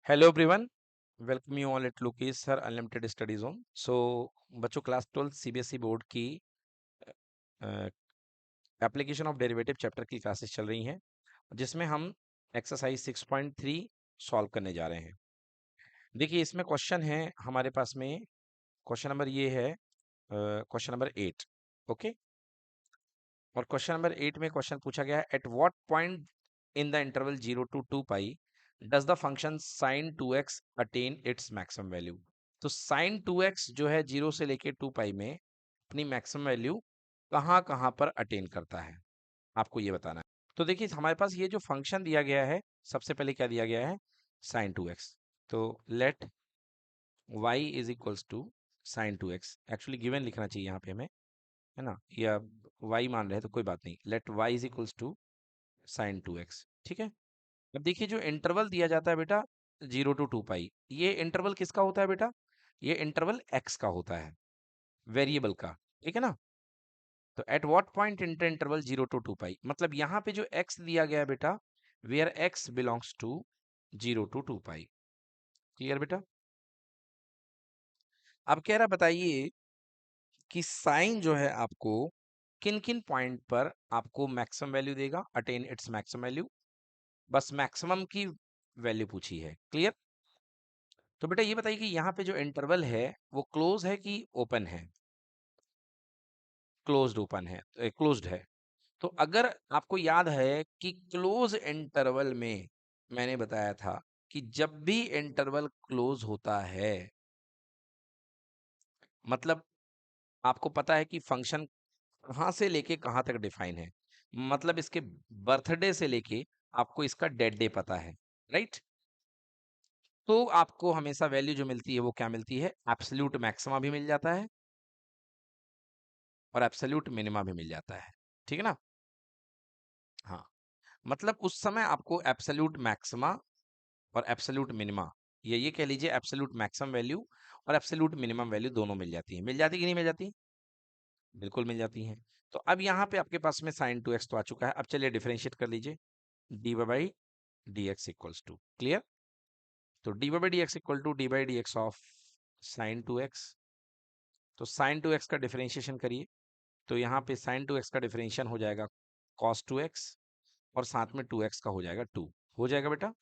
Hello everyone, welcome you all at Lokesh sir unlimited study zone. बच्चों, class 12 CBSE board की application of derivative chapter की classes चल रही हैं, जिसमें हम एक्सरसाइज 6.3 सॉल्व करने जा रहे हैं। देखिए, इसमें क्वेश्चन है हमारे पास में। क्वेश्चन नंबर ये है, क्वेश्चन नंबर 8। ओके, और क्वेश्चन नंबर 8 में क्वेश्चन पूछा गया है, eight what point in the interval 0 to 2 pi does the function sin 2x attain its maximum value. तो sin 2x जो है 0 से लेके 2 पाई में अपनी मैक्सिमम वैल्यू कहाँ कहाँ पर अटेन करता है, आपको ये बताना है। तो देखिए, हमारे पास ये जो फंक्शन दिया गया है, सबसे पहले क्या दिया गया है, sin 2x। तो let y is equals to sin 2x, actually given लिखना चाहिए यहाँ पे हमें, है ना, या y मान रहे हैं तो कोई बात नहीं। Let y is equals to sin 2x, ठीक है। अब देखिए, जो इंटरवल दिया जाता है बेटा 0 to 2 पाई, ये इंटरवल किसका होता है बेटा, ये इंटरवल x का होता है, वेरिएबल का, ठीक है ना। तो at what point in the interval 0 to 2 pi, मतलब यहाँ पे जो x दिया गया है बेटा, where x belongs to 0 to 2 pi. Clear बेटा। अब कह रहा बताइए कि साइन जो है आपको किन किन पॉइंट पर आपको मैक्सिमम वैल्यू देगा, अटेन इट्स मैक्सिमम वैल्यू। बस मैक्सिमम की वैल्यू पूछी है। क्लियर। तो बेटा ये बताइए कि यहाँ पे जो इंटरवल है वो क्लोज है कि ओपन है। क्लोज्ड ओपन है, क्लोज्ड है। तो अगर आपको याद है कि क्लोज इंटरवल में मैंने बताया था कि जब भी इंटरवल क्लोज होता है, मतलब आपको पता है कि फंक्शन कहाँ से लेके कहाँ तक डिफाइन है, मतलब इसके बर्थडे से लेके आपको इसका डेड डे पता है, राइट। तो आपको हमेशा वैल्यू जो मिलती है वो क्या मिलती है, एब्सोल्यूट मैक्सिमा भी मिल जाता है और एब्सोल्यूट मिनिमा भी मिल जाता है, ठीक है ना। हाँ, मतलब उस समय आपको एब्सोल्यूट मैक्सिमा और एब्सोल्यूट मिनिमा, ये कह लीजिए एब्सोल्यूट मैक्सिमम वैल्यू और एब्सोल्यूट मिनिमम वैल्यू दोनों मिल जाती है। मिल जाती कि नहीं मिल जाती, बिल्कुल मिल जाती हैं। तो अब यहाँ पे आपके पास में sin 2x तो आ चुका है। अब चलिए डिफरेंशिएट कर लीजिए, d by d x equals to, clear. तो d by d x equal to d by d x of sine 2x। तो साइन 2x का डिफरेंशिएशन करिए, तो यहाँ पे साइन 2x का डिफरेंशिएशन हो जाएगा cos 2x, और साथ में 2x का हो जाएगा 2, हो जाएगा बेटा।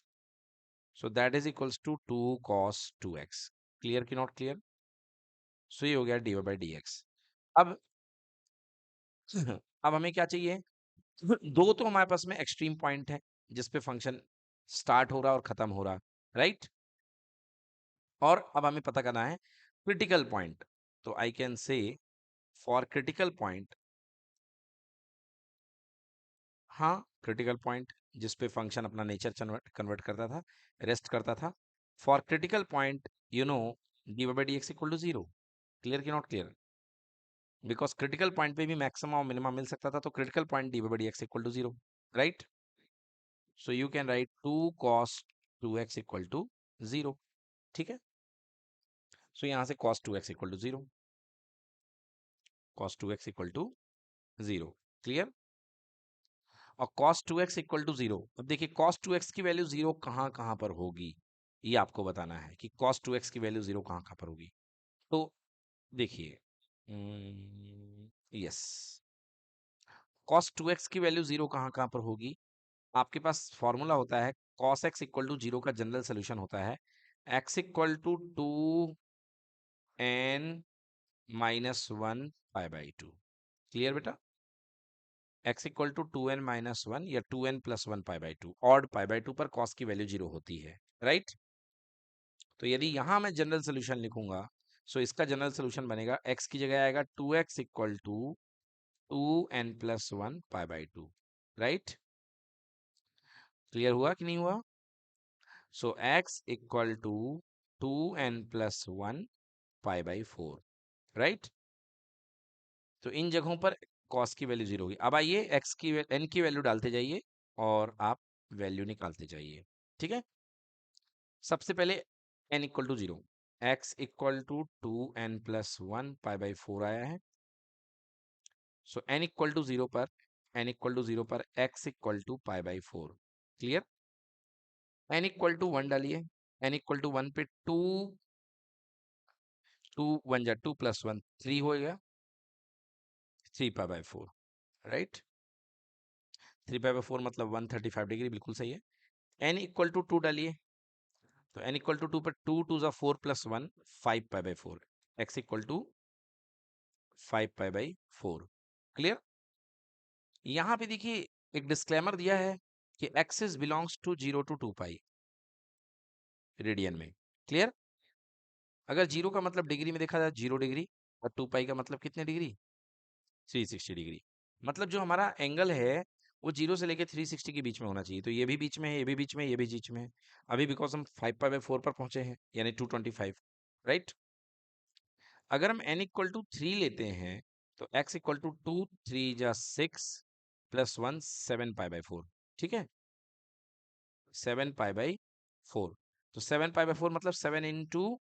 So that is equals to 2 cos 2x। Clear कि नॉट क्लियर। सो ये हो गया डी बाई डी एक्स। अब अब हमें क्या चाहिए, दो तो हमारे पास में एक्सट्रीम पॉइंट है जिसपे फंक्शन स्टार्ट हो रहा और खत्म हो रहा, राइट। और अब हमें पता करना है क्रिटिकल पॉइंट। तो I can say for critical point, हाँ, क्रिटिकल पॉइंट जिसपे फंक्शन अपना नेचर कन्वर्ट करता था, रेस्ट करता था। For critical point you know d by d x equal to 0। Clear कि not clear. Because critical point पे भी मैक्सिमम और मिनिमम मिल सकता था, तो critical point d by d x equal to 0, right. So you can write 2 cos 2x equal to 0, ठीक है। सो यहाँ से cos 2x equal to 0, cos 2x equal to 0, clear. और cos 2x इक्वल टू 0, अब देखिए cos 2x की value 0 कहाँ कहाँ पर होगी, ये आपको बताना है कि cos 2x की वैल्यू 0 कहाँ कहाँ पर होगी। तो देखिए, यस, cos 2x की वैल्यू 0 कहाँ कहाँ पर होगी। आपके पास फॉर्मूला होता है cos x इक्वल टू 0 का जनरल सोल्यूशन होता है x equal to 2n minus 1 pi by 2। Clear बेटा। x इक्वल टू 2n-1 या 2n+1 pi by 2, odd pi by 2 पर cos की वैल्यू 0 होती है, राइट। तो यदि यहां मैं जनरल सोल्यूशन लिखूंगा, सो इसका जनरल सोल्यूशन बनेगा x की जगह आएगा 2x equal to 2n+1 pi by 2, right. Clear हुआ कि नहीं हुआ। So x equal to 2n+1 pi by 4, right. तो इन जगहों पर cos की वैल्यू 0 होगी। अब आइए x की n की वैल्यू डालते जाइए और आप वैल्यू निकालते जाइए, ठीक है। सबसे पहले n equal to 0, x equal to 2n+1 pi by 4 आया है। सो n इक्वल टू 0 पर, n इक्वल टू 0 पर x equal to pi by 4, clear. n equal to 1 डालिए, n इक्वल टू 1 पे 2 2 1 जा 2 प्लस 1 3 हो गया, 3 पाई बाय 4, राइट। 3 पाई बाय 4 मतलब 135 डिग्री, बिल्कुल सही है। n इक्वल टू 2 डालिए, तो n इक्वल टू 2 पर 2 2 जा 4 plus 1 5 pi by 4, x equal to 5 pi by 4। Clear. यहाँ पे देखिए एक डिस्क्लेमर दिया है कि axis belongs to 0 to 2 pi radian में। क्लियर। अगर 0 का मतलब डिग्री में देखा जाए 0 डिग्री, और 2 पाई का मतलब कितने डिग्री, 360 डिग्री। मतलब जो हमारा एंगल है वो 0 से लेके 360 के बीच में होना चाहिए। तो ये भी बीच में है, ये भी बीच में है, ये भी बीच में है। अभी बिकॉज हम 5 पाई बाय 4 पर पहुंचे हैं, यानी 225, राइट। अगर हम n इक्वल टू 3 लेते हैं तो x इक्वल टू 2 3 जा 6 प्लस 1 7 पाई बाय 4, ठीक है। 7 पाई बाई 4, तो 7 पाई बाई 4 मतलब 7 इंटू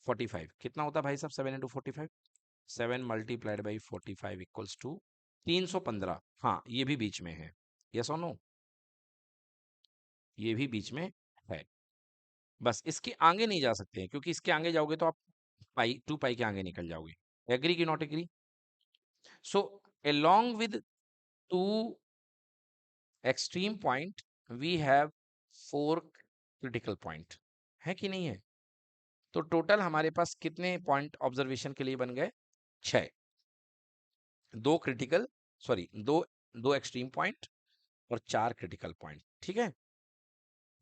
45 कितना होता है भाई साहब, 7 into 45, 7 multiplied by 45 equals to 315। हाँ, ये भी बीच में है, यस और नो, ये भी बीच में है। बस इसके आगे नहीं जा सकते हैं, क्योंकि इसके आगे जाओगे तो आप पाई 2 पाई के आगे निकल जाओगे। एग्री की not agree. So along with two extreme point we have 4 critical point, है कि नहीं है। तो टोटल हमारे पास कितने पॉइंट ऑब्जर्वेशन के लिए बन गए, 6। दो क्रिटिकल, सॉरी, दो एक्सट्रीम पॉइंट और 4 क्रिटिकल पॉइंट, ठीक है।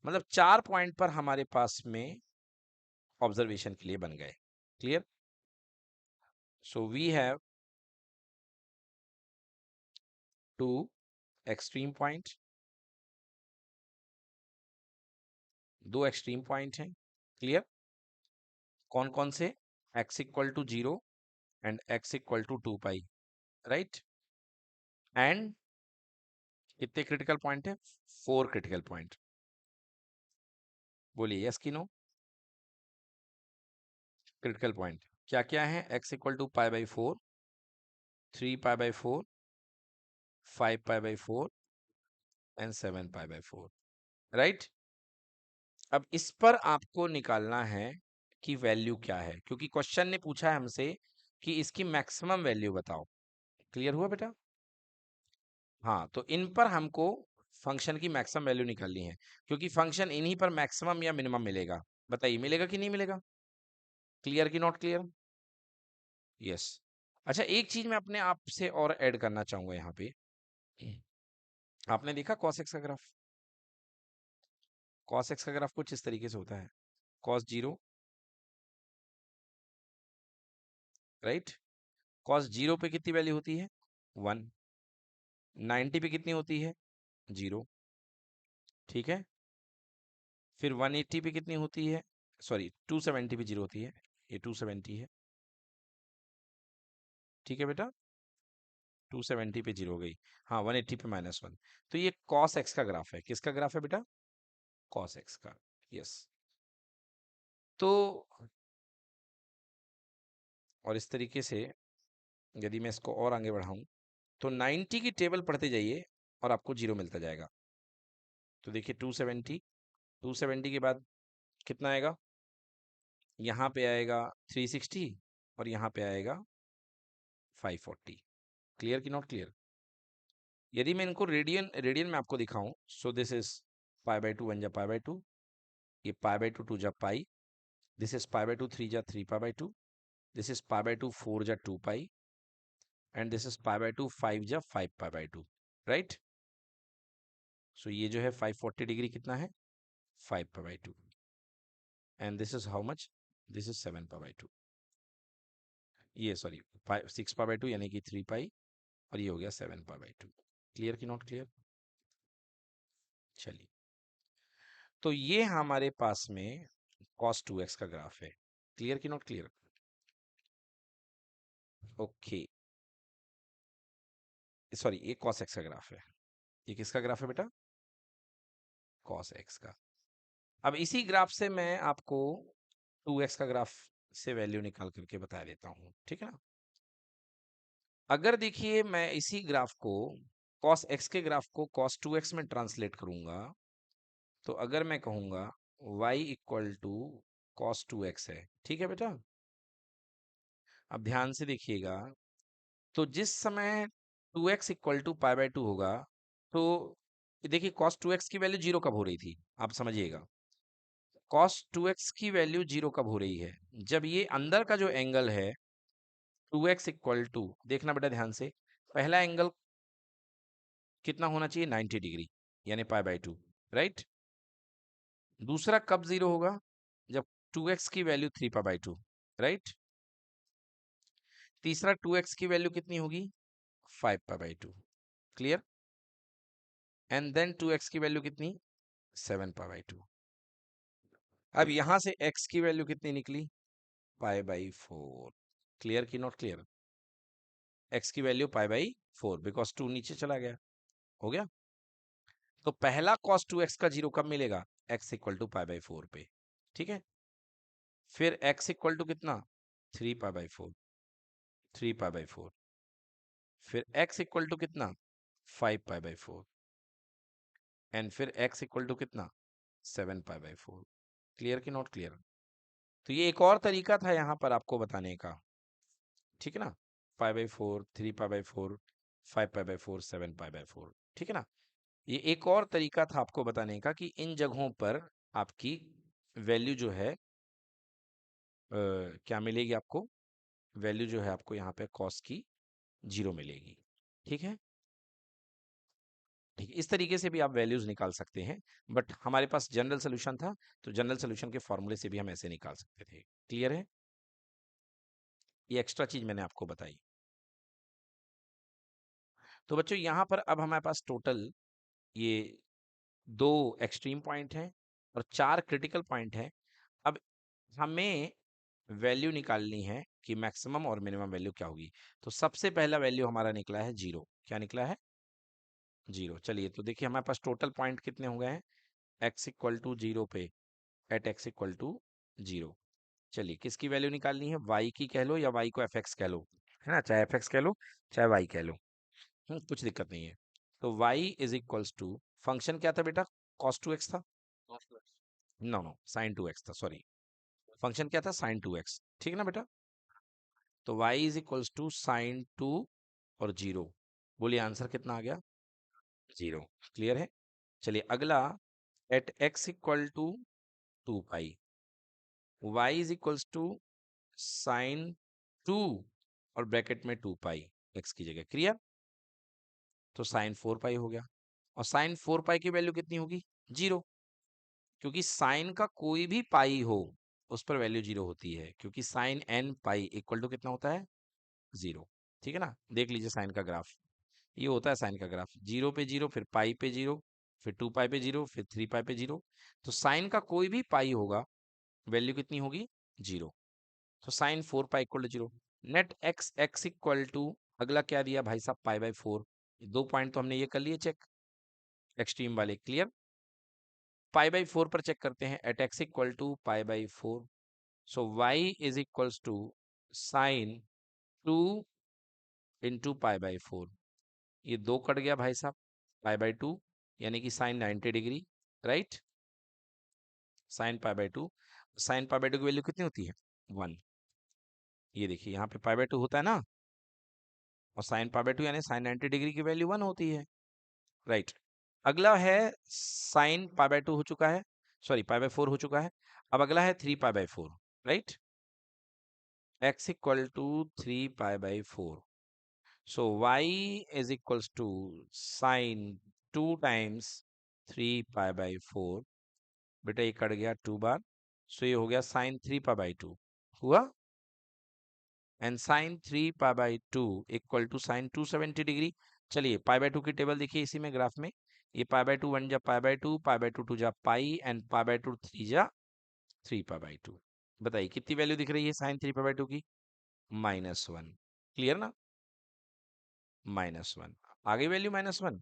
मतलब 4 पॉइंट पर हमारे पास में ऑब्जर्वेशन के लिए बन गए। Clear. So we have 2 extreme point, 2 extreme point हैं। क्लियर। कौन कौन से, x equal to 0 and x equal to 2 pi, right. And कितने क्रिटिकल पॉइंट है, 4 क्रिटिकल पॉइंट। बोलिए यस की नो। क्रिटिकल पॉइंट क्या क्या है, x equal to pi by 4, 3 pi by 4, 5 pi by 4 and 7 pi by 4, right. अब इस पर आपको निकालना है कि वैल्यू क्या है, क्योंकि क्वेश्चन ने पूछा है हमसे कि इसकी मैक्सिमम वैल्यू बताओ। क्लियर हुआ बेटा। हाँ, तो इन पर हमको फंक्शन की मैक्सिमम वैल्यू निकालनी है, क्योंकि फंक्शन इन्हीं पर मैक्सिमम या मिनिमम मिलेगा। बताइए मिलेगा कि नहीं मिलेगा। क्लियर की नॉट क्लियर। यस। अच्छा, एक चीज मैं अपने आप से और ऐड करना चाहूंगा यहाँ पे। आपने देखा कॉस एक्स का ग्राफ, कॉस एक्स का ग्राफ कुछ इस तरीके से होता है, कॉस 0, राइट। कॉस 0 पे कितनी वैल्यू होती है, 1। 90 पे कितनी होती है, 0, ठीक है। फिर 180 पे कितनी होती है, सॉरी 270 पे 0 होती है, ये 270 है, ठीक है बेटा। 270 पे 0 हो गई। हाँ, 180 पे -1। तो ये कॉस एक्स का ग्राफ है, किसका ग्राफ है बेटा, कॉस एक्स का। यस। तो और इस तरीके से यदि मैं इसको और आगे बढ़ाऊं तो 90 की टेबल पढ़ते जाइए और आपको 0 मिलता जाएगा। तो देखिए 270, 270 के बाद कितना आएगा, यहाँ पे आएगा 360 और यहाँ पे आएगा 540। क्लियर की नॉट क्लियर। यदि मैं इनको रेडियन रेडियन में आपको दिखाऊं, so this is pi by 2 1 जा पाई बाई 2, ये पाई बाई 2 2 जा pi, this is pi by 2 3 जा 3 pi by 2, this is pi by 2 4 जा 2 pi, and this is pi by 2 5 जा 5 पाई बाई 2, राइट। सो ये जो है 540 डिग्री कितना है, 5 pi by 2, and this is how much, this is 7 pi by 2, ये sorry 6 pi by 2 यानी कि 3 पाई, और ये हो गया 7 पाई बाई 2। क्लियर की नॉट क्लियर। चलिए, तो ये हमारे पास में cos 2x का ग्राफ है। क्लियर की नॉट क्लियर। ओके, सॉरी ये cos x का ग्राफ है। ये किसका ग्राफ है बेटा, cos x का। अब इसी ग्राफ से मैं आपको 2x का ग्राफ से वैल्यू निकाल करके बता देता हूं, ठीक है ना। अगर देखिए मैं इसी ग्राफ को, cos x के ग्राफ को cos 2x में ट्रांसलेट करूंगा, तो अगर मैं कहूंगा y इक्वल टू cos 2x है, ठीक है बेटा। अब ध्यान से देखिएगा, तो जिस समय 2x equal to pi by 2 होगा, तो देखिए cos 2x की वैल्यू जीरो कब हो रही थी, आप समझिएगा। cos 2x की वैल्यू जीरो कब हो रही है, जब ये अंदर का जो एंगल है 2x इक्वल टू, देखना बेटा ध्यान से, पहला एंगल कितना होना चाहिए, 90 डिग्री, यानी पाई बाय 2, राइट। दूसरा कब जीरो होगा, जब 2x की वैल्यू 3 पाई बाय 2, राइट। तीसरा 2x की वैल्यू कितनी होगी, 5 pi by 2, clear. And then 2x की वैल्यू कितनी, 7 पाई बाय 2। अब यहां से x की वैल्यू कितनी निकली, पाई बाई 4, क्लियर की नॉट क्लियर। x की वैल्यू पाई बाई 4, बिकॉज 2 नीचे चला गया, हो गया। तो पहला cos 2x का जीरो कब मिलेगा, x equal to pi by 4 पे, ठीक है। फिर x इक्वल टू कितना, 3 पाई बाई 4, 3 पाई बाई 4। फिर x इक्वल टू कितना, 5 पाई बाई 4। एंड फिर x इक्वल टू कितना, 7 पाई बाई 4। क्लियर की नॉट क्लियर। तो ये एक और तरीका था यहाँ पर आपको बताने का, ठीक है ना। 5/4, 3 pi by 4, 5 pi by 4, 7 pi by 4, ठीक है ना। ये एक और तरीका था आपको बताने का कि इन जगहों पर आपकी वैल्यू जो है क्या मिलेगी आपको, वैल्यू जो है आपको यहाँ पे कॉस की जीरो मिलेगी, ठीक है। ठीक है, इस तरीके से भी आप वैल्यूज निकाल सकते हैं, बट हमारे पास जनरल सोल्यूशन था, तो जनरल सोल्यूशन के फॉर्मूले से भी हम ऐसे निकाल सकते थे। क्लियर है, ये एक्स्ट्रा चीज मैंने आपको बताई। तो बच्चों यहाँ पर अब हमारे पास टोटल ये 2 एक्सट्रीम पॉइंट हैं और 4 क्रिटिकल पॉइंट हैं। अब हमें वैल्यू निकालनी है कि मैक्सिमम और मिनिमम वैल्यू क्या होगी। तो सबसे पहला वैल्यू हमारा निकला है जीरो, क्या निकला है, जीरो। चलिए तो देखिए हमारे पास टोटल पॉइंट कितने हो गए हैं, x इक्वल टू जीरो पे, at x equal to zero. चलिए किसकी वैल्यू निकालनी है, y की कह लो या y को fx कह लो, है ना, चाहे fx कह लो चाहे y कह लो, कुछ दिक्कत नहीं है। तो y is equals to, function क्या था बेटा, cos 2x था, नो नो साइन 2x था, सॉरी, फंक्शन क्या था, साइन 2x, ठीक है ना बेटा। तो y is equals to sine 2 और जीरो, बोलिए आंसर कितना आ गया, जीरो। क्लियर है। चलिए अगला, at x equal to 2 pi, y is equals to sine 2 और ब्रैकेट में 2 पाई x की जगह, क्लियर। तो साइन 4 पाई हो गया, और साइन 4 पाई की वैल्यू कितनी होगी, जीरो, क्योंकि साइन का कोई भी पाई हो उस पर वैल्यू जीरो होती है, क्योंकि sine n pi equal to कितना होता है, जीरो, ठीक है ना। देख लीजिए साइन का ग्राफ, ये होता है साइन का ग्राफ, जीरो पे जीरो, फिर पाई पे जीरो, फिर 2 पाई पे जीरो, फिर 3 पाई पे जीरो। तो साइन का कोई भी पाई होगा, वैल्यू कितनी होगी, जीरो। तो sine 4 pi equal to zero. Net x x equal to, अगला क्या दिया भाई साहब, पाई बाई 4। दो पॉइंट तो हमने ये कर लिए चेक, एक्सट्रीम वाले, क्लियर। पाई बाई 4 पर चेक करते हैं, at x equal to pi by 4। So y is equals to sine 2 into pi by 4। ये दो कट गया भाई साहब, पाई बाई 2 यानी कि sine 90 degree, right. Sine pi by 2, sine pi by 2 की वैल्यू कितनी होती है, 1। ये देखिए यहाँ पे पाई बाई 2 होता है ना, और साइन पाई बाई 2 यानी साइन 90 डिग्री की वैल्यू 1 होती है, राइट। अगला है साइन पाई बाई 2 हो चुका है, सॉरी पाई बाई 4 हो चुका है। अब अगला है 3 pi by 4, right. x equal to 3 pi by 4। So y is equals to sine 2 times 3 pi by 4। बेटा ये कट गया 2 बार, सो ये हो गया साइन 3 पाई बाई 2 हुआ। And sine 3 pi by 2 equal to sine 270 degree. चलिए पाई बाई 2 की table देखिए इसी में ग्राफ में, ये पाई बाई 2 1 जा पाई बाई 2, पाई बाई 2 2 जा पाई, एंड पाई बाई 2 3 जा 3 पाई बाई 2। बताइए कितनी वैल्यू दिख रही है साइन 3 पाई बाई 2 की, -1, क्लियर ना, -1 आ गई वैल्यू -1।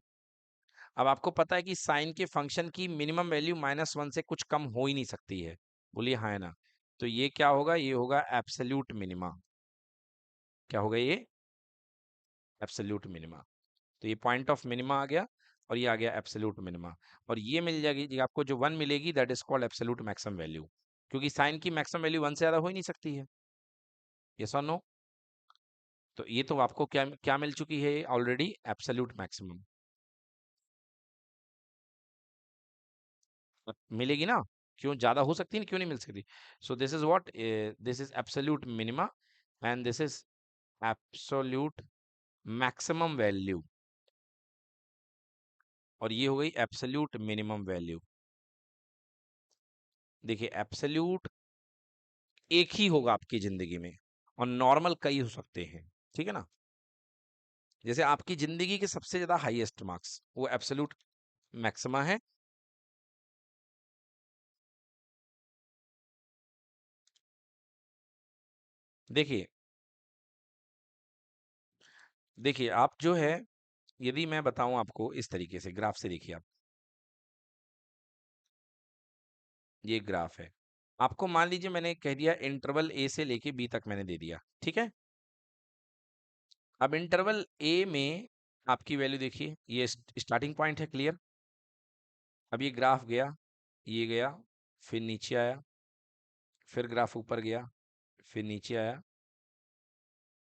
अब आपको पता है कि साइन के फंक्शन की मिनिमम वैल्यू -1 से कुछ कम हो ही नहीं सकती है, बोलिए हाँ है ना। तो ये क्या होगा, ये होगा एब्सोल्यूट मिनिमा, क्या होगा ये, एब्सोल्यूट मिनिमा। तो ये पॉइंट ऑफ मिनिमा आ गया। और ये आ गया एब्सोल्यूट मिनिमा। और ये मिल जाएगी जी आपको, जो 1 मिलेगी that is called absolute maximum value, क्योंकि साइन की मैक्सिमम वैल्यू 1 से ज़्यादा हो ही नहीं सकती है। यस और नो? तो ये तो आपको क्या क्या मिल चुकी है ऑलरेडी? एब्सोल्यूट मैक्सिमम मिलेगी ना। क्यों ज़्यादा हो सकती है ना, क्यों नहीं मिल सकती? So this is what, this is absolute minima and this is absolute maximum value, और ये हो गई एब्सोल्यूट मिनिमम वैल्यू। देखिए एब्सोल्यूट एक ही होगा आपकी जिंदगी में, और नॉर्मल कई हो सकते हैं, ठीक है ना। जैसे आपकी जिंदगी के सबसे ज्यादा हाईएस्ट मार्क्स वो एब्सोल्यूट मैक्सिमा है। देखिए, देखिए आप जो है, यदि मैं बताऊं आपको इस तरीके से ग्राफ से, देखिए आप, ये ग्राफ है। आपको मान लीजिए मैंने कह दिया इंटरवल ए से लेके बी तक मैंने दे दिया, ठीक है। अब इंटरवल ए में आपकी वैल्यू देखिए, ये स्टार्टिंग पॉइंट है, क्लियर। अब ये ग्राफ गया, ये गया, फिर नीचे आया, फिर ग्राफ ऊपर गया, फिर नीचे आया,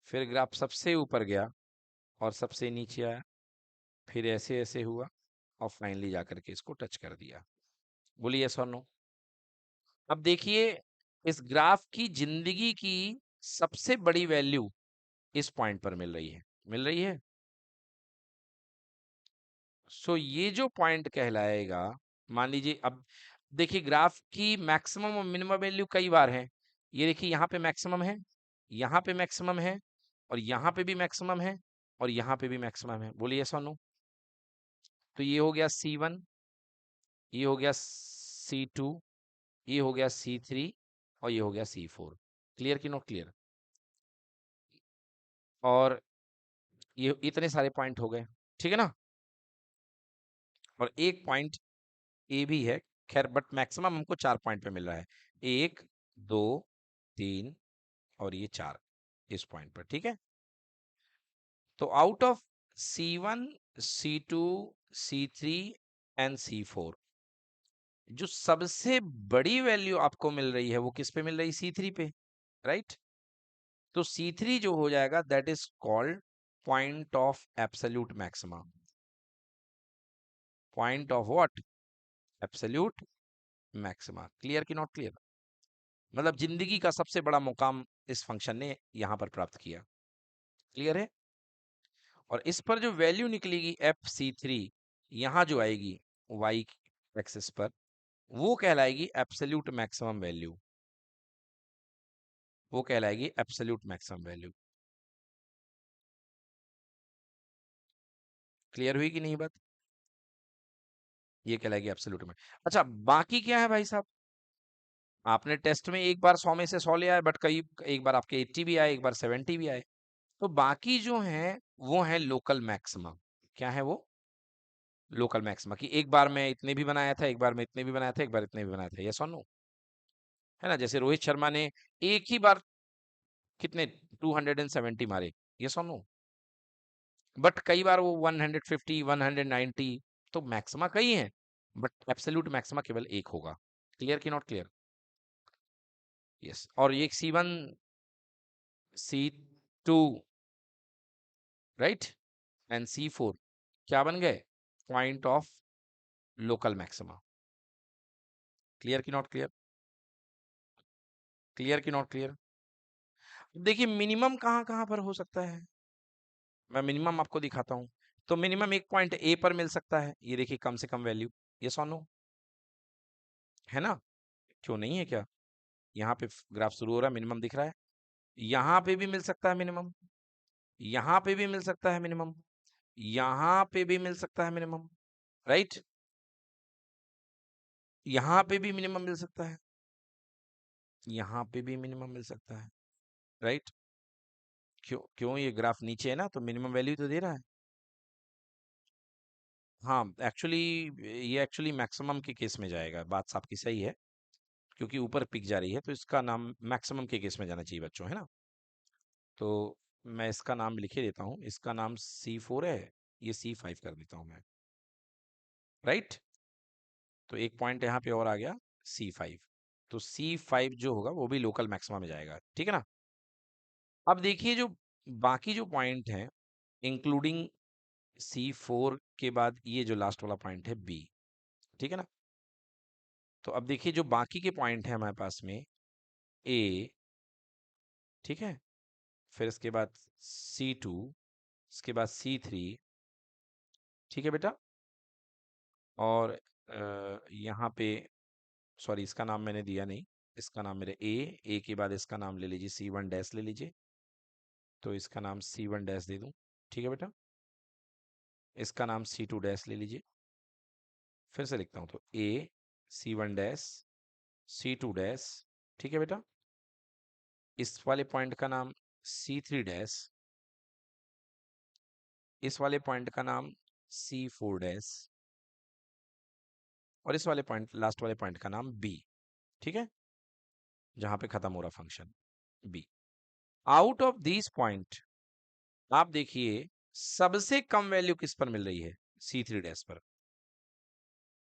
फिर ग्राफ सबसे ऊपर गया और सबसे नीचे आया, फिर ऐसे ऐसे हुआ और फाइनली जाकर के इसको टच कर दिया। बोलिए यस और नो? अब देखिए, इस ग्राफ की जिंदगी की सबसे बड़ी वैल्यू इस पॉइंट पर मिल रही है, मिल रही है। सो ये जो पॉइंट कहलाएगा, मान लीजिए अब देखिए ग्राफ की मैक्सिमम और मिनिमम वैल्यू कई बार है। ये देखिए यहाँ पे मैक्सिमम है, यहाँ पे मैक्सिमम है, और यहाँ पे भी मैक्सिमम है, और यहाँ पे भी मैक्सिमम है। बोलिए यस और नो? तो ये हो गया C1, ये हो गया C2, ये हो गया C3, और ये हो गया C4। क्लियर कि नॉट क्लियर? और ये इतने सारे पॉइंट हो गए, ठीक है ना। और एक पॉइंट ए भी है, खैर बट मैक्सिमम हमको 4 पॉइंट पे मिल रहा है, 1, 2, 3 और ये 4 इस पॉइंट पर, ठीक है। तो out of C1, C2, C3 and C4, जो सबसे बड़ी वैल्यू आपको मिल रही है वो किस पे मिल रही है? C3 पे, राइट। तो C3 जो हो जाएगा that is called point of absolute maxima. Point of what? Absolute maxima. Clear कि नॉट क्लियर? मतलब जिंदगी का सबसे बड़ा मुकाम इस फंक्शन ने यहां पर प्राप्त किया। क्लियर है? और इस पर जो वैल्यू निकलेगी FC3, यहां जो आएगी y एक्सिस पर, वो कहलाएगी एब्सोल्यूट मैक्सिमम वैल्यू, वो कहलाएगी एब्सोल्यूट मैक्सिमम वैल्यू। क्लियर हुई कि नहीं बात? ये कहलाएगी एब्सोल्यूट में। अच्छा, बाकी क्या है भाई साहब? आपने टेस्ट में एक बार 100 में से 100 ले आए, बट कई एक बार आपके 80 भी आए, एक बार 70 भी आए। तो बाकी जो है वो है लोकल मैक्सिमा। क्या है वो? लोकल मैक्सिमा, कि एक बार में इतने भी बनाया था, एक बार में इतने भी बनाया था, एक बार इतने भी बनाया था। यस और नो? है ना, जैसे रोहित शर्मा ने एक ही बार कितने 270 मारे। यस और नो? बट कई बार वो 150, 190, तो मैक्सिमा कई हैं, बट एब्सोल्यूट मैक्सिमा केवल एक होगा। क्लियर कि नॉट क्लियर? यस। और ये C1, C2, right, and C4 क्या बन गए? Point of local maxima. Clear कि नॉट क्लियर? क्लियर कि नॉट क्लियर? देखिए मिनिमम कहाँ कहाँ पर हो सकता है, मैं मिनिमम आपको दिखाता हूँ। तो मिनिमम एक पॉइंट ए पर मिल सकता है, ये देखिए कम से कम वैल्यू। यस और नो? है ना? क्यों नहीं है क्या? यहाँ पे ग्राफ शुरू हो रहा है, मिनिमम दिख रहा है। यहाँ पे भी मिल सकता है मिनिमम, यहाँ पे भी मिल सकता है मिनिमम, यहाँ पे भी मिल सकता है मिनिमम, राइट। यहाँ पे भी मिनिमम मिल सकता है, यहाँ पे भी मिनिमम मिल सकता है, राइट। क्यों क्यों? ये ग्राफ नीचे है ना, तो मिनिमम वैल्यू तो दे रहा है। हाँ, एक्चुअली ये एक्चुअली मैक्सिमम के केस में जाएगा, बात आपकी सही है, क्योंकि ऊपर पिक जा रही है, तो इसका नाम मैक्सिमम के केस में जाना चाहिए बच्चों, है ना। तो मैं इसका नाम लिखे देता हूँ, इसका नाम C4 है, ये C5 कर देता हूँ मैं। राइट। तो एक पॉइंट यहाँ पे और आ गया C5। तो C5 जो होगा वो भी लोकल मैक्सिमा में जाएगा, ठीक है ना। अब देखिए जो बाकी जो पॉइंट हैं इंक्लूडिंग C4 के बाद ये जो लास्ट वाला पॉइंट है B, ठीक है ना। तो अब देखिए जो बाकी के पॉइंट है हमारे पास में A, ठीक है, फिर इसके बाद C2, इसके बाद C3, ठीक है बेटा। और यहाँ पे सॉरी इसका नाम मैंने दिया नहीं, इसका नाम मेरे ए के बाद इसका नाम ले लीजिए C1 डैश ले लीजिए, तो इसका नाम C1 डैश दे दूं, ठीक है बेटा। इसका नाम C2 डैश ले लीजिए, फिर से लिखता हूं तो C1 डैश C2 डैश, ठीक है बेटा। इस वाले पॉइंट का नाम C3 डैश, इस वाले पॉइंट का नाम C4 डैश, और इस वाले पॉइंट लास्ट वाले पॉइंट का नाम B, ठीक है, जहां पे खत्म हो रहा function B। Out of this point आप देखिए सबसे कम वैल्यू किस पर मिल रही है, C3 डैश पर।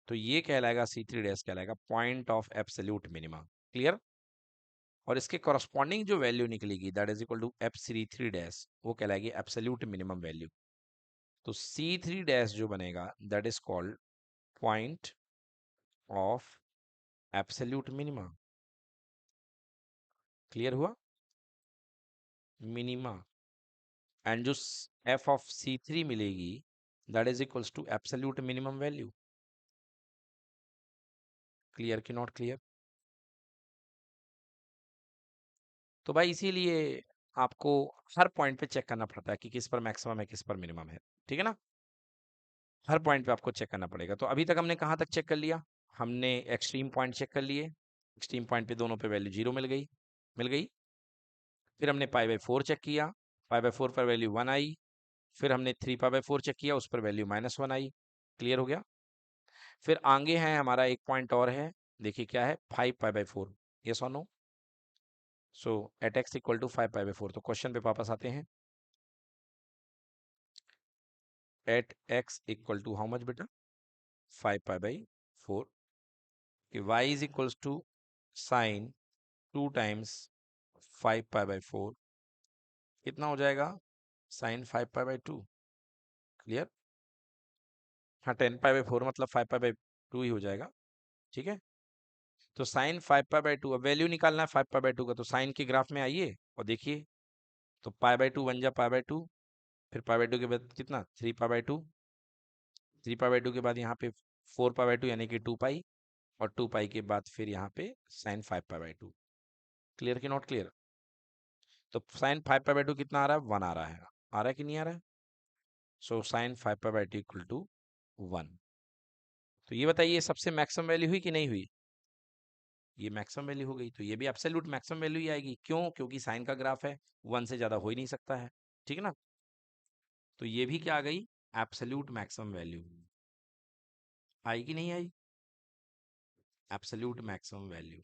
तो ये कहलाएगा C3 डैश कहलाएगा point of absolute minima, clear. और इसके कॉरस्पॉन्डिंग जो वैल्यू निकलेगी that is equal to F3 dash, वो कहलाएगी एब्सोल्यूट मिनिमम वैल्यू। तो C3 डैश जो बनेगा that is called point of absolute minima, clear हुआ, मिनिमा। एंड जो F ऑफ C3 मिलेगी that is equals to absolute minimum value, clear कि not clear. तो भाई इसीलिए आपको हर पॉइंट पे चेक करना पड़ता है कि किस पर मैक्सिमम है किस पर मिनिमम है, ठीक है ना। हर पॉइंट पे आपको चेक करना पड़ेगा। तो अभी तक हमने कहाँ तक चेक कर लिया, हमने एक्सट्रीम पॉइंट चेक कर लिए, एक्सट्रीम पॉइंट पे दोनों पे वैल्यू 0 मिल गई। फिर हमने π/4 चेक किया, π/4 पर वैल्यू 1 आई। फिर हमने 3π/4 चेक किया, उस पर वैल्यू -1 आई, क्लियर हो गया। फिर आगे है हमारा एक पॉइंट और है, देखिए क्या है 5π/4, यस और no. So at x equal to 5π/4। तो क्वेश्चन पे वापस आते हैं, at x equal to how much बेटा 5π/4, कि y is equals to sine 2 times 5π/4, कितना हो जाएगा साइन 5π/2, क्लियर। हाँ 10π/4 मतलब 5π/2 ही हो जाएगा, ठीक है। तो साइन 5π/2, अब वैल्यू निकालना है 5π/2 का, तो साइन के ग्राफ में आइए और देखिए। तो π/2 बन जा π/2, फिर π/2 के बाद कितना 3π/2, 3π/2 के बाद यहाँ पे 4π/2 यानी कि 2π, और 2π के बाद फिर यहाँ पे साइन 5π/2, क्लियर कि नॉट क्लियर। तो साइन 5π/2 कितना आ रहा है 1 आ रहा है कि नहीं आ रहा है। So sine 5π/2 equal to 1। तो ये बताइए सबसे मैक्सिमम वैल्यू हुई कि नहीं हुई, ये मैक्सिमम वैल्यू हो गई। तो ये भी एब्सोल्यूट मैक्सिमम वैल्यू ही आएगी, क्यों, क्योंकि साइन का ग्राफ है 1 से ज्यादा हो ही नहीं सकता है, ठीक है ना। तो ये भी क्या आ गई एब्सोल्यूट मैक्सिमम वैल्यू, आई कि नहीं आई, एब्सोल्यूट मैक्सिमम वैल्यू।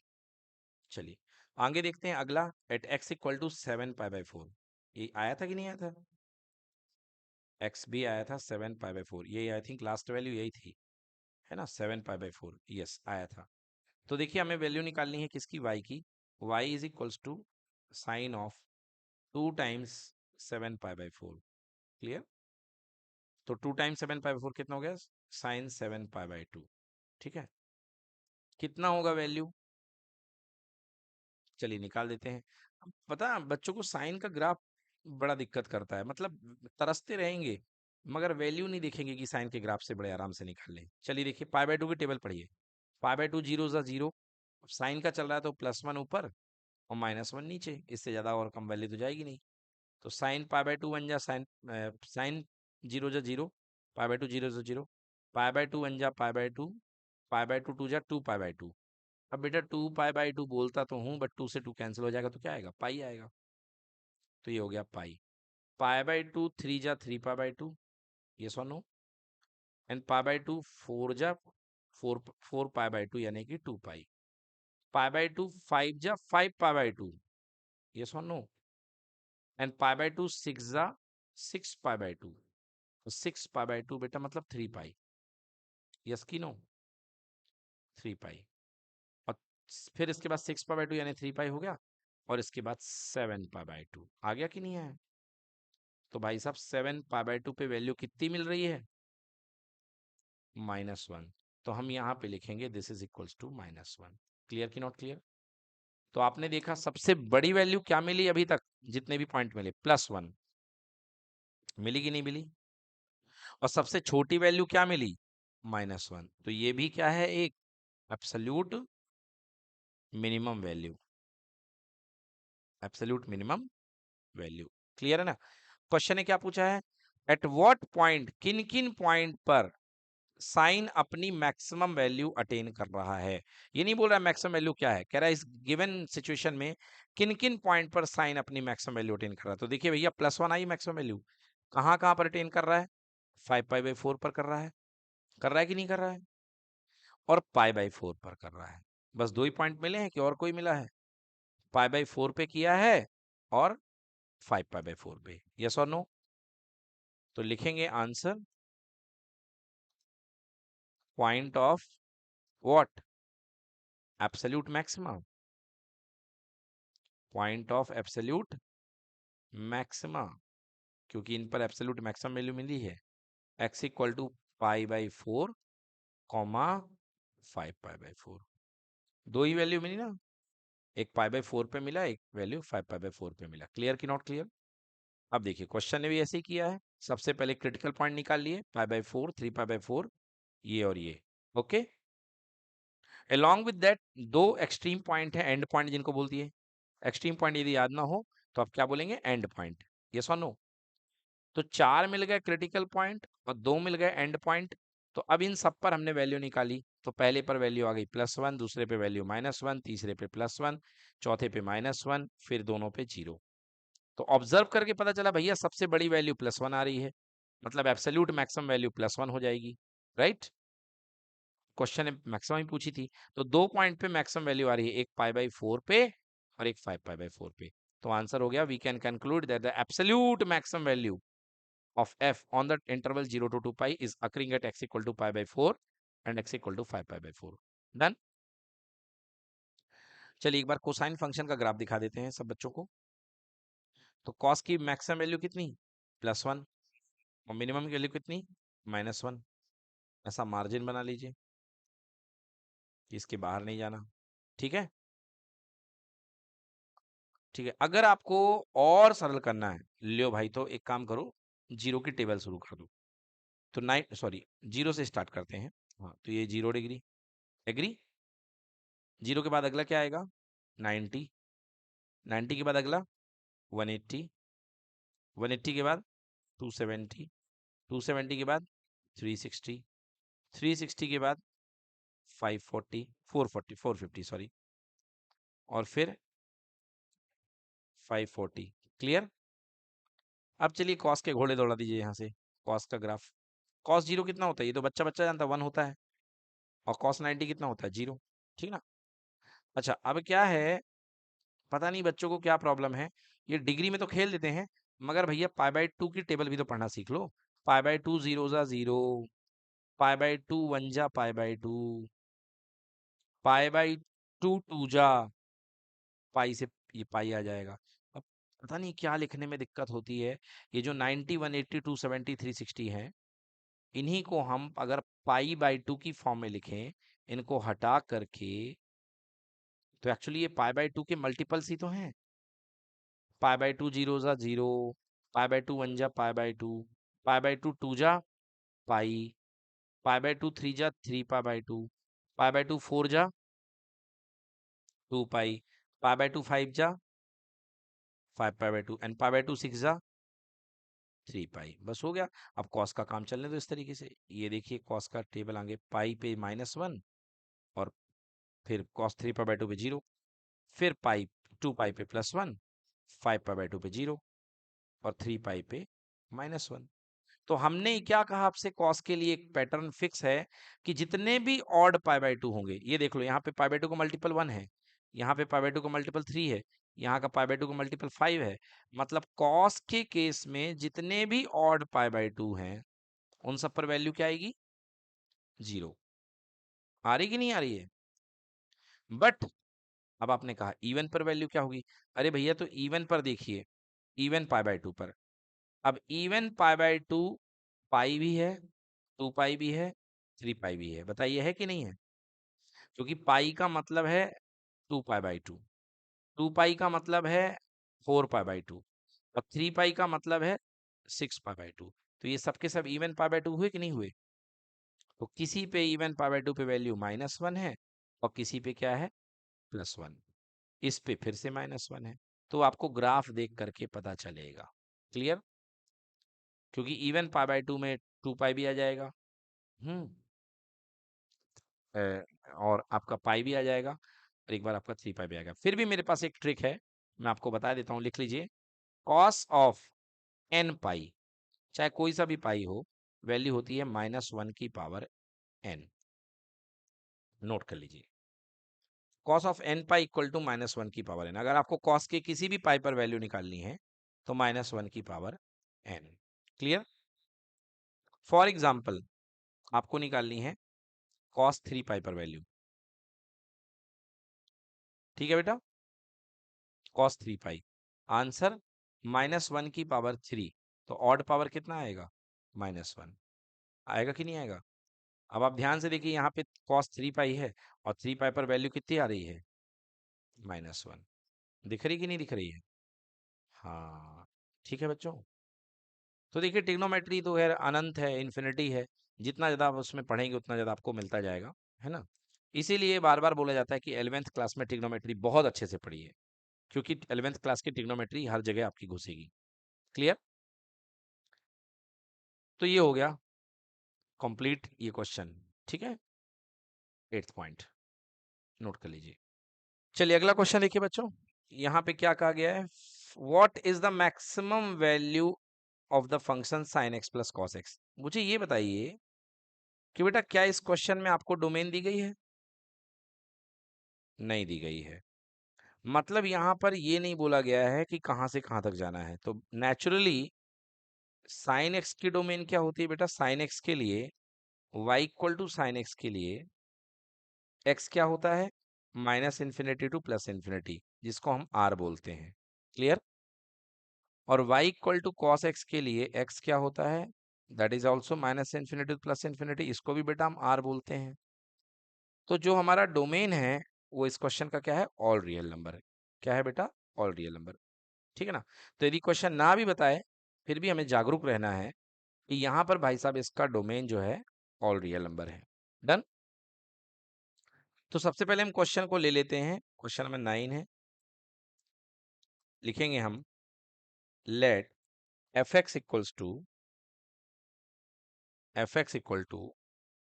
चलिए आगे देखते हैं अगला, एट x इक्वल टू 7π/4, ये आया था कि नहीं आया था, x भी आया था 7π/4, ये आई थिंक लास्ट वैल्यू यही थी, है ना 7π/4, यस आया था। तो देखिए हमें वैल्यू निकालनी है किसकी, y की। y is equals to sine of 2 times 7π/4, clear. तो 2 टाइम्स 7π/4 कितना हो गया साइन 7π/2, ठीक है। कितना होगा वैल्यू, चलिए निकाल देते हैं। अब पता है बच्चों को साइन का ग्राफ बड़ा दिक्कत करता है, मतलब तरसते रहेंगे मगर वैल्यू नहीं देखेंगे कि साइन के ग्राफ से बड़े आराम से निकाल लें। चलिए देखिए π/2 की टेबल पढ़िए, π/2 जीरो ज़ा जीरो, साइन का चल रहा है तो +1 ऊपर और -1 नीचे, इससे ज्यादा और कम वैल्यू तो जाएगी नहीं। तो साइन π/2 बन जा साइन साइन जीरो जा जीरो, π/2 जीरो जा जीरो, π/2 बन जा π/2, π/2 टू जा 2π/2। अब बेटा 2π/2 बोलता तो हूँ बट 2 से 2 कैंसिल हो जाएगा तो क्या आएगा पाई आएगा, तो ये हो गया पाई। π/2 3 जा 3π/2, ये सो नो। एंड π/2 4 जा 4π/2 यानी कि 2π। π/2 5 जा 5π/2, ये सो नो। एंड π/2 6 जा 6π/2, तो 6π/2 बेटा मतलब 3π। यस की नो? 3 पाई। और फिर इसके बाद 6 पाई/2 यानी 3 पाई हो गया, और इसके बाद 7 पाई/2 आ गया कि नहीं आया? तो भाई साहब 7 पाई/2 पे वैल्यू कितनी मिल रही है? -1। तो हम यहाँ पे लिखेंगे this is equals to -1। Clear कि नॉट क्लियर? तो आपने देखा सबसे बड़ी वैल्यू क्या मिली अभी तक, जितने भी पॉइंट मिले, +1 मिली कि नहीं मिली? और सबसे छोटी वैल्यू क्या मिली? -1। तो ये भी क्या है? एक absolute minimum value, absolute minimum value. Clear है ना? क्वेश्चन ने क्या पूछा है? एट व्हाट पॉइंट, किन किन पॉइंट पर साइन अपनी मैक्सिमम वैल्यू अटेन कर रहा है। ये नहीं बोल रहा मैक्सिमम वैल्यू क्या है, कह रहा है इस गिवन सिचुएशन में किन किन पॉइंट पर साइन अपनी मैक्सिमम वैल्यू अटेन कर रहा है। तो देखिए भैया +1 आई मैक्सिमम वैल्यू, कहाँ कहाँ पर अटेन कर रहा है? 5 पाई/4 पर कर रहा है कि नहीं कर रहा है? और पाई/4 पर कर रहा है। बस दो ही पॉइंट मिले हैं कि और कोई मिला है? पाई/4 पे किया है और 5 पाई/4 पे। यस और नो? तो लिखेंगे answer point of what? Absolute maximum, point of absolute maxima, क्योंकि इन पर एब्सोल्यूट मैक्सिमम वैल्यू मिली है। x इक्वल टू पाई/4 कॉमा 5 पाई/4, दो ही वैल्यू मिली ना, एक पाई/4 पे मिला, एक वैल्यू 5 पाई/4 पे मिला। क्लियर कि नॉट क्लियर? अब देखिए क्वेश्चन ने भी ऐसे ही किया है। सबसे पहले क्रिटिकल पॉइंट निकाल लिए, पाई/4, 3 पाई/4, ये और ये। ओके, अलोंग विद दैट दो एक्सट्रीम पॉइंट है, एंड पॉइंट जिनको बोल दिए। एक्सट्रीम पॉइंट यदि याद ना हो तो आप क्या बोलेंगे? And point. यस और नो? तो 4 मिल गए क्रिटिकल पॉइंट और 2 मिल गए एंड पॉइंट। तो अब इन सब पर हमने वैल्यू निकाली। तो पहले पर वैल्यू आ गई +1, दूसरे पे वैल्यू -1, तीसरे पे +1, चौथे पे -1, फिर दोनों पे 0। तो ऑब्जर्व करके पता चला भैया सबसे बड़ी वैल्यू +1 आ रही है, मतलब एब्सोल्यूट मैक्सिमम वैल्यू +1 हो जाएगी। राइट? क्वेश्चन ने मैक्सिमम ही पूछी थी। तो दो पॉइंट पे मैक्सिमम वैल्यू आ रही है, एक पाई/4 पे और एक 5 पाई/4 पे। तो आंसर हो गया, we can conclude that the absolute maximum value of f on the interval 0 to 2 pi is occurring at x equal to pi/4 and x equal to 5 पाई/4। Done. चलिए एक बार कोसाइन फंक्शन का ग्राफ दिखा देते हैं सब बच्चों को। तो कॉस की मैक्सिमम वैल्यू कितनी? +1। और मिनिमम की वैल्यू कितनी? -1। ऐसा मार्जिन बना लीजिए कि इसके बाहर नहीं जाना। ठीक है? ठीक है, अगर आपको और सरल करना है, लियो भाई, तो एक काम करो, जीरो की टेबल शुरू कर दो। तो 0 से स्टार्ट करते हैं। हाँ, तो ये 0 डिग्री, एग्री? 0 के बाद अगला क्या आएगा? 90, 90 के बाद अगला 180, 180 के बाद 270, 270 के बाद 360, 360 के बाद 540, 440, 450 सॉरी, और फिर 540। क्लियर? अब चलिए कॉस के घोड़े दौड़ा दीजिए यहाँ से। कॉस का ग्राफ, कॉस 0 कितना होता है? ये तो बच्चा बच्चा जानता है, 1 होता है। और कॉस 90 कितना होता है? 0। ठीक ना? अच्छा, अब क्या है, पता नहीं बच्चों को क्या प्रॉब्लम है, ये डिग्री में तो खेल देते हैं, मगर भैया पाई/2 की टेबल भी तो पढ़ना सीख लो। पाई/2 0 जा 0, पाई/2 1 जा पाई/2, पाई/2 2 जा पाई, से ये पाई आ जाएगा। अब पता नहीं क्या लिखने में दिक्कत होती है। ये जो 90, 180, 270, 360 है, इन्हीं को हम अगर पाई/2 की फॉर्म में लिखें, इनको हटा करके, तो एक्चुअली ये पाई/2 के मल्टीपल्स ही तो हैं। पाई/2 0 जा 0, पाई/2 1 जा पाई/2, पाई/2 2 जा पाई, पाई/2 3 जा 3 पाई/2, पाई/2 4 जा 2 पाई, पाई/2 5 जा 5 पाई/2, एंड पाई/2 6 जा 3 पाई। बस हो गया। अब कॉस का काम चलने दो इस तरीके से। ये देखिए कॉस का टेबल आगे, पाई पे -1, और फिर कॉस 3 पाई/2 पे 0, फिर पाई 2 पाई पे +1, 5 पाई/2 पे 0, और 3 पाई पे -1। तो हमने क्या कहा आपसे, कॉस के लिए एक पैटर्न फिक्स है कि जितने भी ऑड पाई/2 होंगे, ये देख लो, यहाँ पे पाई/2 का मल्टीपल 1 है, यहाँ पे पाई/2 का मल्टीपल 3 है, यहाँ का पाई/2 का मल्टीपल 5 है। मतलब कॉस के केस में जितने भी ऑड पाई/2 हैं, उन सब पर वैल्यू क्या आएगी? जीरो। आ रही कि नहीं आ रही है? बट अब आपने कहा इवन पर वैल्यू क्या होगी? अरे भैया तो इवन पर देखिए, इवन पाई बाय 2 पर। अब इवन पाई बाय 2 पाई भी है, 2 पाई भी है, 3 पाई भी है। बताइए है कि नहीं है? क्योंकि पाई का मतलब है 2 पाई बाय 2, 2 पाई का मतलब है 4 पाई बाय 2 और 3 पाई का मतलब है 6 पाई बाय 2। तो ये सबके सब इवन पाई बाय 2 हुए कि नहीं हुए? तो किसी पे इवन पाई बाय 2 पे वैल्यू -1 है और किसी पे क्या है? +1। इस पे फिर से -1 है। तो आपको ग्राफ देख करके पता चलेगा। क्लियर? क्योंकि इवन पाई बाय 2 में 2 पाई भी आ जाएगा। हम्म और आपका पाई भी आ जाएगा और एक बार आपका 3 पाई भी आएगा। फिर भी मेरे पास एक ट्रिक है, मैं आपको बता देता हूँ, लिख लीजिए। कॉस ऑफ n पाई, चाहे कोई सा भी पाई हो, वैल्यू होती है -1 की पावर n। नोट कर लीजिए, cos of n pi equal to -1 की पावर n। अगर आपको कॉस के किसी भी पाई पर वैल्यू निकालनी है तो -1 की power n। Clear? For example आपको निकालनी है कॉस 3 पाई पर वैल्यू। ठीक है बेटा, कॉस 3 पाई, आंसर -1 की पावर 3। तो ऑड पावर कितना आएगा? -1। आएगा कि नहीं आएगा? अब आप ध्यान से देखिए, यहाँ पे कॉस 3 पाई है और 3 पाई पर वैल्यू कितनी आ रही है? -1। दिख रही कि नहीं दिख रही है? हाँ, ठीक है बच्चों। तो देखिए ट्रिग्नोमेट्री तो खैर अनंत है, इन्फिनिटी है। जितना ज़्यादा आप उसमें पढ़ेंगे उतना ज़्यादा आपको मिलता जाएगा, है ना? इसीलिए बार बार बोला जाता है कि 11th क्लास में ट्रिग्नोमेट्री बहुत अच्छे से पढ़िए, क्योंकि 11th क्लास की ट्रिग्नोमेट्री हर जगह आपकी घुसेगी। क्लियर? तो ये हो गया कंप्लीट ये क्वेश्चन। ठीक है, 8th पॉइंट नोट कर लीजिए। चलिए अगला क्वेश्चन देखिए बच्चों, यहाँ पे क्या कहा गया है? What is the maximum value of the function sine x plus cos x. मुझे ये बताइए कि बेटा क्या इस क्वेश्चन में आपको डोमेन दी गई है? नहीं दी गई है। मतलब यहाँ पर ये नहीं बोला गया है कि कहाँ से कहाँ तक जाना है। तो नेचुरली साइन एक्स की डोमेन क्या होती है बेटा? साइन एक्स के लिए y इक्वल टू साइन एक्स के लिए x क्या होता है? -इन्फिनिटी टू +इन्फिनिटी, जिसको हम r बोलते हैं। क्लियर? और y इक्वल टू कॉस एक्स के लिए x क्या होता है? That is also -minus infinity to +plus infinity, इसको भी बेटा हम r बोलते हैं। तो जो हमारा डोमेन है वो इस क्वेश्चन का क्या है? ऑल रियल नंबर है। क्या है बेटा? All real number. ठीक है ना? तो यदि क्वेश्चन ना भी बताए फिर भी हमें जागरूक रहना है कि यहाँ पर भाई साहब इसका डोमेन जो है ऑल रियल नंबर है। डन? तो सबसे पहले हम क्वेश्चन को ले लेते हैं। क्वेश्चन नंबर 9 है, लिखेंगे हम लेट fx equal to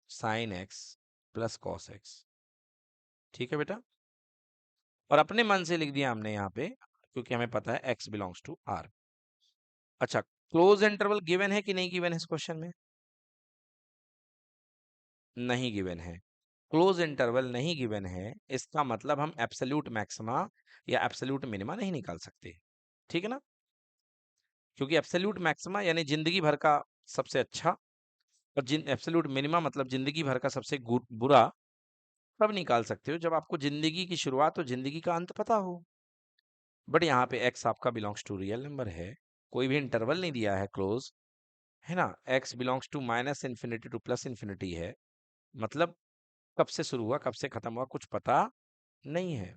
sine x plus cos x. ठीक है बेटा, और अपने मन से लिख दिया हमने यहाँ पे, क्योंकि हमें पता है x बिलोंग्स टू r। अच्छा, क्लोज इंटरवल गिवन है कि नहीं गिवन है इस क्वेश्चन में? नहीं गिवन है। क्लोज इंटरवल नहीं गिवन है, इसका मतलब हम एब्सोल्यूट मैक्सिमा या एब्सोल्यूट मिनिमा नहीं निकाल सकते। ठीक है ना? क्योंकि एब्सोल्यूट मैक्सिमा यानी जिंदगी भर का सबसे अच्छा, और जिन एब्सोल्यूट मिनिमा मतलब जिंदगी भर का सबसे बुरा, तब निकाल सकते हो जब आपको जिंदगी की शुरुआत और जिंदगी का अंत पता हो। बट यहाँ पे x आपका बिलोंग्स टू रियल नंबर है, कोई भी इंटरवल नहीं दिया है क्लोज, है ना? x belongs to -minus infinity to +plus infinity है, मतलब कब से शुरू हुआ कब से खत्म हुआ कुछ पता नहीं है।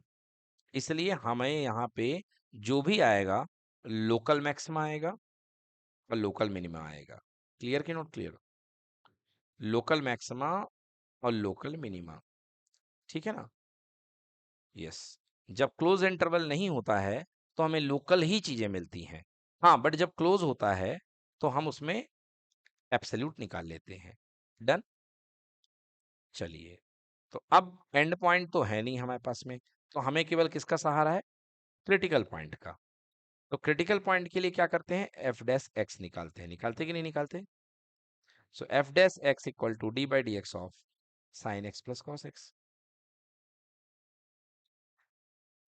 इसलिए हमें यहाँ पे जो भी आएगा लोकल मैक्सिमा आएगा और लोकल मिनिमा आएगा। क्लियर कि नॉट क्लियर? लोकल मैक्सिमा और लोकल मिनिमा। ठीक है ना? यस। जब क्लोज इंटरवल नहीं होता है तो हमें लोकल ही चीजें मिलती हैं। हाँ, बट जब क्लोज होता है तो हम उसमें एब्सोल्यूट निकाल लेते हैं। डन? चलिए, तो अब एंड पॉइंट तो है नहीं हमारे पास में, तो हमें केवल किसका सहारा है? क्रिटिकल पॉइंट का। तो क्रिटिकल पॉइंट के लिए क्या करते हैं? एफ डैश एक्स निकालते हैं। निकालते कि नहीं निकालते? So f dash x equal to d by d x of sine x plus cos x.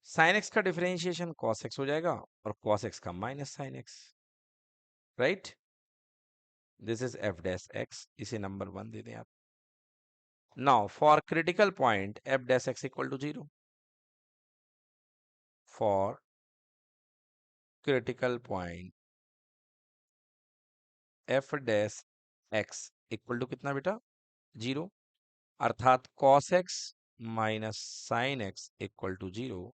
Sine x का डिफरेंशिएशन कॉस एक्स हो जाएगा और कॉस एक्स का minus sine x. Right? This is f dash x, इसे number 1 दे दें आप। Now for critical point f dash x equal to 0, for critical point f dash x equal to कितना बेटा, 0, अर्थात cos x minus sine x equal to 0,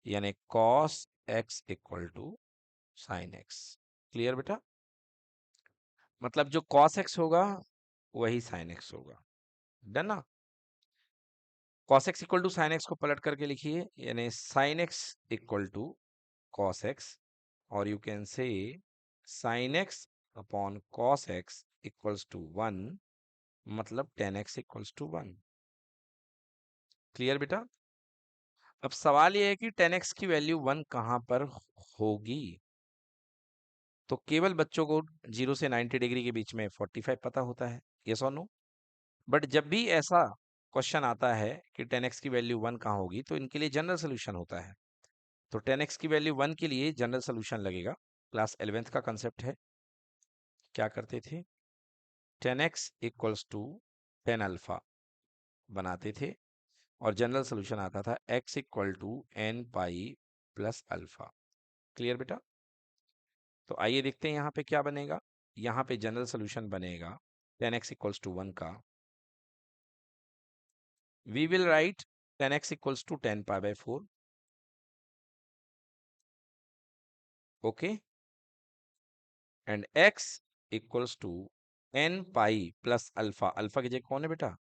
यानी cos x equal to sine x. Clear बेटा? मतलब जो cos x होगा वही sine x होगा। डन ना? Cos x equal to sine x को पलट करके लिखिए, यानी sine x equal to cos x, और you can say sine x upon cos x equals to 1, मतलब tan x equals to 1। Clear बेटा? अब सवाल ये है कि टेन एक्स की वैल्यू 1 कहां पर होगी। तो केवल बच्चों को 0 से 90 डिग्री के बीच में 45 पता होता है, यस और नो। बट जब भी ऐसा क्वेश्चन आता है कि 10x की वैल्यू 1 कहाँ होगी, तो इनके लिए जनरल सोल्यूशन होता है। तो 10x की वैल्यू 1 के लिए जनरल सोल्यूशन लगेगा। क्लास 11th का कंसेप्ट है। क्या करते थे, 10x इक्वल्स टू 10 अल्फा बनाते थे, और जनरल सोल्यूशन आता था x equal to n pi plus alpha. Clear बेटा? तो आइए देखते हैं यहाँ पे क्या बनेगा। यहाँ पे जनरल सोल्यूशन बनेगा 10x इक्वल्स टू 1 का। We will write 10x equals to 10 pi by 4। Okay, and x equals to n pi plus alpha. Alpha की जगह कौन है बेटा,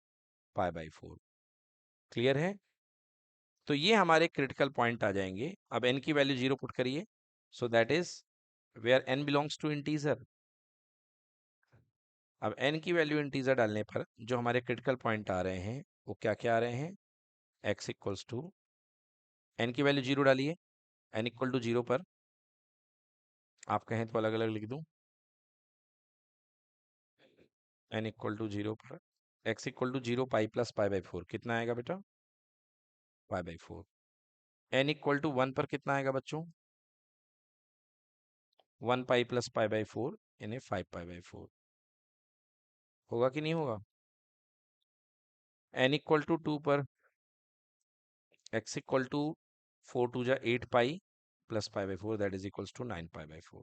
पाई बाई 4। क्लियर है? तो ये हमारे क्रिटिकल पॉइंट आ जाएंगे। अब n की वैल्यू 0 पुट करिए, so that is where n belongs to integer. अब n की वैल्यू इंटीजर डालने पर जो हमारे क्रिटिकल पॉइंट आ रहे हैं वो क्या क्या आ रहे हैं, x इक्वल्स टू, n की वैल्यू 0 डालिए, n इक्वल टू 0 पर आप कहें तो अलग अलग लिख दूं, n इक्वल टू 0 पर x equal to 0 pi plus pi by 4 कितना आएगा बेटा, pi by 4। n equal to 1 पर कितना आएगा बच्चों, 1 पाई प्लस पाई बाई 4, यानी 5 पाई बाई 4। होगा कि नहीं होगा? n इक्वल टू 2 पर x इक्वल टू 4 टू जा 8 pi plus pi by 4, that is equals to 9 pi by 4।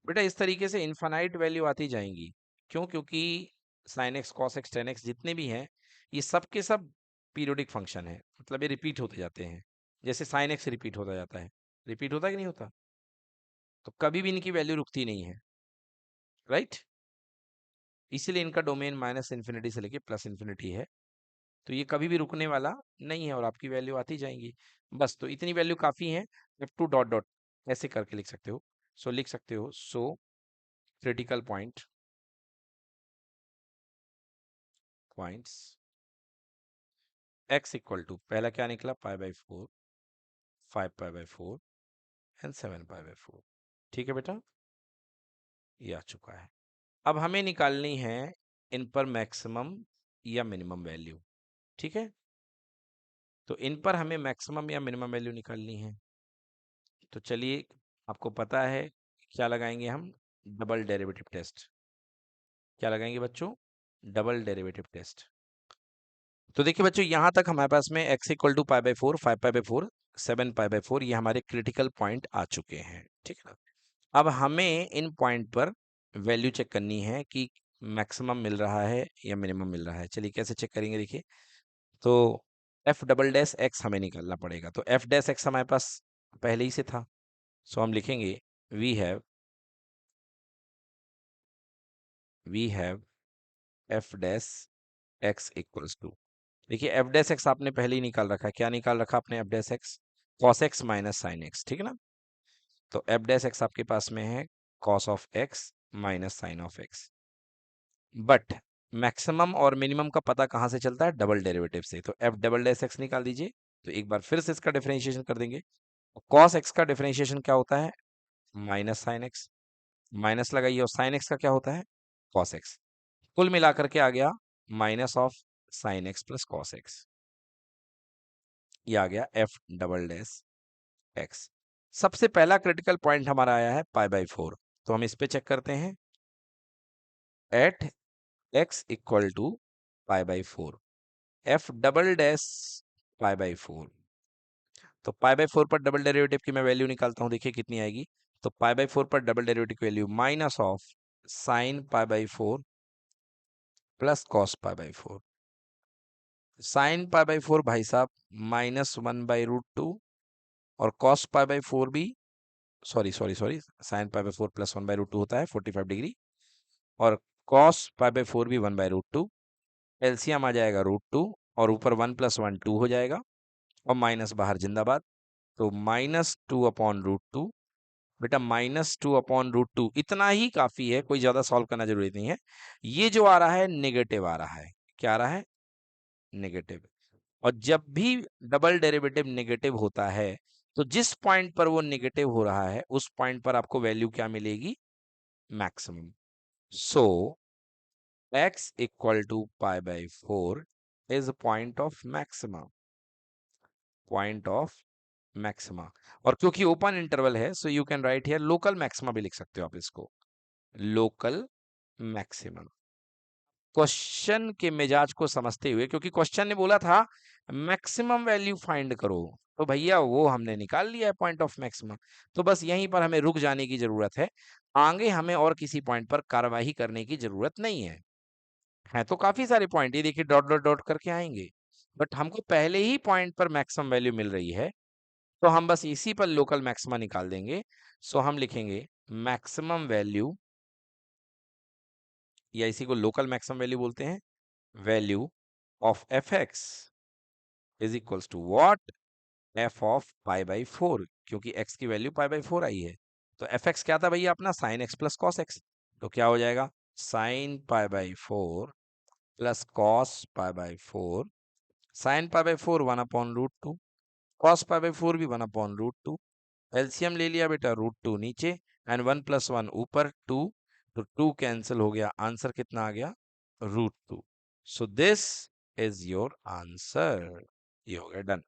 बेटा इस तरीके से इनफाइनाइट वैल्यू आती जाएंगी। क्यों? क्योंकि sine x cos x ten x जितने भी हैं, ये सब के सब पीरियोडिक फंक्शन है, मतलब ये रिपीट होते जाते हैं। जैसे साइन एक्स रिपीट होता जाता है, रिपीट होता कि नहीं होता? तो कभी भी इनकी वैल्यू रुकती नहीं है, राइट? इसीलिए इनका डोमेन माइनस इन्फिनिटी से लेके प्लस इन्फिनिटी है। तो ये कभी भी रुकने वाला नहीं है, और आपकी वैल्यू आती जाएंगी। बस, तो इतनी वैल्यू काफी है। एफ टू डॉट डॉट ऐसे करके लिख सकते हो। सो लिख सकते हो, so critical points x equal to, पहला क्या निकला, pi by 4, 5 pi by 4 and 7 pi by 4। ठीक है बेटा, ये आ चुका है। अब हमें निकालनी है इन पर मैक्सिमम या मिनिमम वैल्यू। ठीक है, तो इन पर हमें मैक्सिमम या मिनिमम वैल्यू निकालनी है। तो चलिए, आपको पता है क्या लगाएंगे हम, डबल डेरिवेटिव टेस्ट। क्या लगाएंगे बच्चों, डबल डेरिवेटिव टेस्ट। तो देखिए बच्चों, यहां तक हमारे पास में x equal to pi by 4, 5 pi by 4, 7 pi by 4, ये हमारे क्रिटिकल पॉइंट आ चुके हैं। ठीक है ना? अब हमें इन पॉइंट पर वैल्यू चेक करनी है कि मैक्सिमम मिल रहा है या मिनिमम मिल रहा है। चलिए कैसे चेक करेंगे, देखिए। तो एफ डबल डैश एक्स हमें निकालना पड़ेगा। तो एफ डैश एक्स हमारे पास पहले ही से था, सो हम लिखेंगे we have f dash x equals to, देखिए एफ डैश एक्स आपने पहले ही निकाल रखा है। क्या निकाल रखा आपने, F dash x cos x minus sine x. ठीक है ना? तो एफ डैश एक्स आपके पास में है cos of x minus sine of x. But maximum और मिनिमम का पता कहाँ से चलता है, डबल डेरिवेटिव से। तो एफ डबल डैश एक्स निकाल दीजिए। तो एक बार फिर से इसका डिफरेंशिएशन कर देंगे। कॉस एक्स का डिफरेंशिएशन क्या होता है, माइनस साइन एक्स। माइनस लगाइए, और साइन एक्स का क्या होता है, कॉस एक्स। कुल मिलाकर के आ गया minus of sine x plus cos x. ये आ गया एफ डबल डैश एक्स। सबसे पहला क्रिटिकल पॉइंट हमारा आया है पाई बाई 4। तो हम इस पे चेक करते हैं, at x equal to pi by 4, f double dash pi by 4। तो पाई बाई 4 पर डबल डेरिवेटिव की मैं वैल्यू निकालता हूं, देखिए कितनी आएगी। तो पाई बाई 4 पर डबल डेरिवेटिव की value minus of sine pi by 4 plus cos pi by 4। Sign pi by 4 भाई साहब -1/√2, और कॉस पाई बाई 4 भी, sorry, sign pi by 4 plus 1/√2 होता है 45 डिग्री, और कॉस पाई बाई 4 भी 1/√2। एलसीएम आ जाएगा √2, और ऊपर 1 + 1 2 हो जाएगा, और माइनस बाहर जिंदाबाद। तो -2/√2, बेटा -2/√2 इतना ही काफी है, कोई ज्यादा सॉल्व करना जरूरी नहीं है। ये जो आ रहा है नेगेटिव आ रहा है, क्या आ रहा है? नेगेटिव। और जब भी डबल डेरिवेटिव नेगेटिव होता है, तो जिस पॉइंट पर वो नेगेटिव हो रहा है उस पॉइंट पर आपको वैल्यू क्या मिलेगी? Maximum. So x equal to pi by 4 is point of maxima, point of maxima. और क्योंकि ओपन इंटरवल है, so you can write here local maxima भी लिख सकते हो आप इसको, लोकल मैक्सिमम। क्वेश्चन के मिजाज को समझते हुए, क्योंकि क्वेश्चन ने बोला था मैक्सिमम वैल्यू फाइंड करो, तो भैया वो हमने निकाल लिया है पॉइंट ऑफ मैक्सिमम। तो बस यहीं पर हमें रुक जाने की जरूरत है, आगे हमें और किसी पॉइंट पर कार्यवाही करने की जरूरत नहीं है। है तो काफी सारे पॉइंट, ये देखिए डॉट डॉट डॉट करके आएंगे, बट हमको पहले ही पॉइंट पर मैक्सिमम वैल्यू मिल रही है, तो हम बस इसी पर लोकल मैक्सिमा निकाल देंगे। सो हम लिखेंगे मैक्सिमम वैल्यू, या इसी को लोकल मैक्सिमम वैल्यू बोलते हैं, value of f x is equals to what? F of pi by 4, क्योंकि x की वैल्यू पाई बाई 4 आई है। तो एफ एक्स क्या था भैया अपना? Sign x plus cos x. तो क्या हो जाएगा? Sign pi by 4 plus cos pi by 4। Sign pi by 4 1/√2, cos pi by 4 भी 1/√2। एलसीएम ले लिया बेटा, √2 नीचे एंड 1 + 1 ऊपर 2, तो 2 कैंसिल हो गया, आंसर कितना आ गया? √2। So this is your answer. ये हो गया डन।